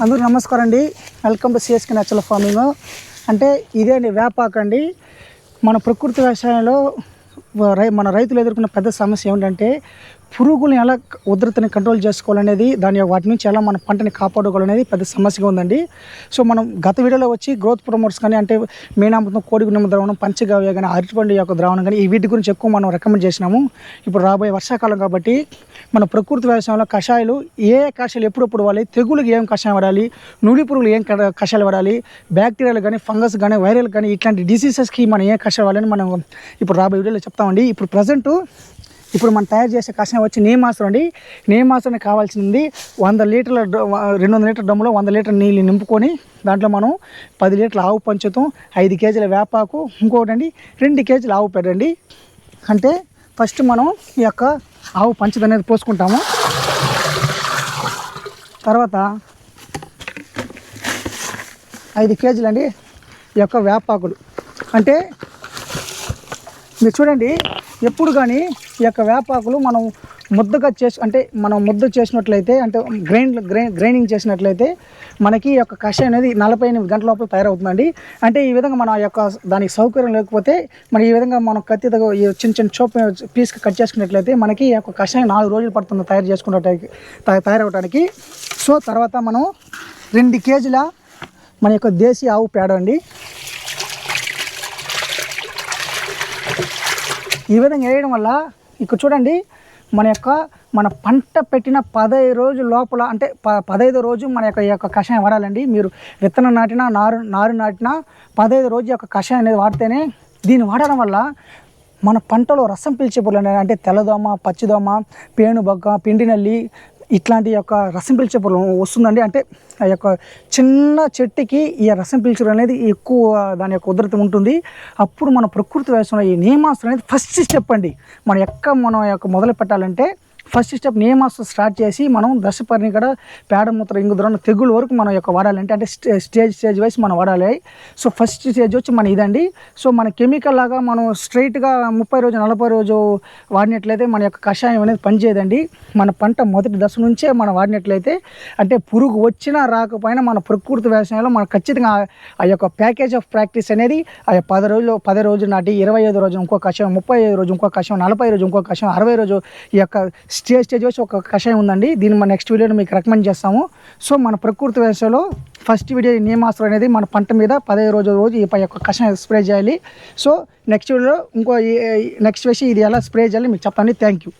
అందరూ నమస్కారం అండి. Welcome to CSK natural farming. అంటే ఇదే అండి వేపాకు అండి. మన ప్రకృతి వ్యవసాయంలో మన రైతులు ఎదుర్కొన్న పెద్ద సమస్య ఏమిటంటే పురుగులను ఎలా ఉధృతిని కంట్రోల్ చేసుకోవాలనేది, వాటి నుంచి ఎలా మన పంటని కాపాడుకోవాలనేది పెద్ద సమస్యగా ఉందండి. సో మనం గత వీడియోలో వచ్చి గ్రోత్ ప్రమోట్స్ కానీ, అంటే మీనామృతం, కోడిగుండెం ద్రావణం, పంచగవ్య కానీ, అరటిపండు యొక్క ద్రావణం కానీ, ఈ వీటి గురించి ఎక్కువ మనం రికమెండ్ చేసినాము. ఇప్పుడు రాబోయే వర్షాకాలం కాబట్టి మన ప్రకృతి వ్యవసాయంలో కషాయాలు ఏ కషాయాలు ఎప్పుడప్పుడు వాడాలి, తెగులుకి ఏం కషాయం వాడాలి, నులి పురుగులు ఏం కషాయాలు వాడాలి, బ్యాక్టీరియాలు కానీ, ఫంగస్ కానీ, వైరల్ కానీ, ఇట్లాంటి డిసీజెస్కి మనం ఏ కషాయం వాడాలని మనం ఇప్పుడు రాబోయే వీడియోలో చెప్తామండి. ఇప్పుడు మనం తయారు చేసే కషాయం వచ్చి నీమాస్త్రం అండి. నీమాస్త్రానికి కావాల్సింది 200 లీటర్ డ్రమ్ములో 100 లీటర్ నీళ్ళు నింపుకొని దాంట్లో మనం 10 లీటర్ల ఆవు పంచుతాం, 5 కేజీల వేపాకు, ఇంకొకటి అండి 2 కేజీల ఆవు పెడండి. అంటే ఫస్ట్ మనం ఈ యొక్క ఆవు పంచది అనేది పోసుకుంటాము. తర్వాత 5 కేజీలు అండి ఈ యొక్క వేపాకులు. అంటే మీరు చూడండి, ఎప్పుడు కానీ ఈ యొక్క వేపాకులు మనం ముద్దగా మనం ముద్ద చేసినట్లయితే, అంటే గ్రైండింగ్ చేసినట్లయితే మనకి ఈ యొక్క కషాయం అనేది 48 గంటల లోపల తయారవుతుందండి. అంటే ఈ విధంగా మన యొక్క దానికి సౌకర్యం లేకపోతే ఈ విధంగా మనం కత్తితో చిన్న చోప్ పీస్కి కట్ చేసుకున్నట్లయితే మనకి ఈ యొక్క కషాయం 4 రోజులు పడుతుంది తయారవడానికి. సో తర్వాత మనం 2 కేజీల మన యొక్క దేశీ ఆవు పేడ అండి. ఈ విధంగా వేయడం వల్ల ఇక్కడ చూడండి, మన పంట పెట్టిన 15 రోజుల లోపల, అంటే 15వ రోజు మన ఈ యొక్క కషాయం వాడాలండి. మీరు విత్తనం నాటినా, నారు నాటినా 15 రోజు యొక్క కషాయం అనేది వాడితేనే, దీన్ని వాడడం వల్ల మన పంటలో రసం పీల్చే పురుగులు, అంటే తెల్లదోమ, పచ్చిదోమ, పేనుబగ్గ, పిండి నల్లి, ఇట్లాంటి యొక్క రసం పీల్చే పురుగులు వస్తుందండి. అంటే ఆ యొక్క చిన్న చెట్టుకి ఈ రసం పీల్చడం అనేది ఎక్కువ దాని యొక్క ఉధృతి ఉంటుంది. అప్పుడు మన ప్రకృతి వ్యవసాయంలో ఈ నీమాస్త్రం అనేది ఫస్ట్ స్టెప్ అండి. మనం మొదలు పెట్టాలంటే ఫస్ట్ స్టెప్ నీమాస్త్రం స్టార్ట్ చేసి మనం దశపర్ణి కూడా పేడమూత్ర ఇంగుద్రం తెగులు వరకు మనం యొక్క వాడాలంటే, అంటే స్టేజ్ వైజ్ మనం వాడాలి. సో ఫస్ట్ స్టేజ్ వచ్చి మన ఇదండి. సో మన కెమికల్ లాగా మనం స్ట్రైట్గా 30 రోజు 40 రోజు వాడినట్లయితే మన యొక్క కషాయం అనేది పనిచేయదండి. మన పంట మొదటి దశ నుంచే మనం వాడినట్లయితే, అంటే పురుగు వచ్చినా రాకపోయినా మన ప్రకృతి వ్యవసాయంలో మనం ఖచ్చితంగా ఆ యొక్క ప్యాకేజ్ ఆఫ్ ప్రాక్టీస్ అనేది 10 రోజులు నాటి 25 రోజు ఇంకో కషాయం, 35 రోజు ఇంకో కషాయం, 40 రోజు ఇంకో కషాయం, 60 రోజు ఈ యొక్క స్టేజ్ వచ్చి ఒక కషాయం ఉందండి. దీన్ని మన నెక్స్ట్ వీడియోలో మీకు రికమెండ్ చేస్తాము. సో మన ప్రకృతి వ్యవసాయంలో ఫస్ట్ వీడియో నీమాస్త్రం అనేది మన పంట మీద 15 రోజు ఈ యొక్క కషాయం స్ప్రే చేయాలి. సో నెక్స్ట్ వీడియోలో నెక్స్ట్ వేసి ఇది ఎలా స్ప్రే చేయాలి మీకు చెప్తాను. Thank you.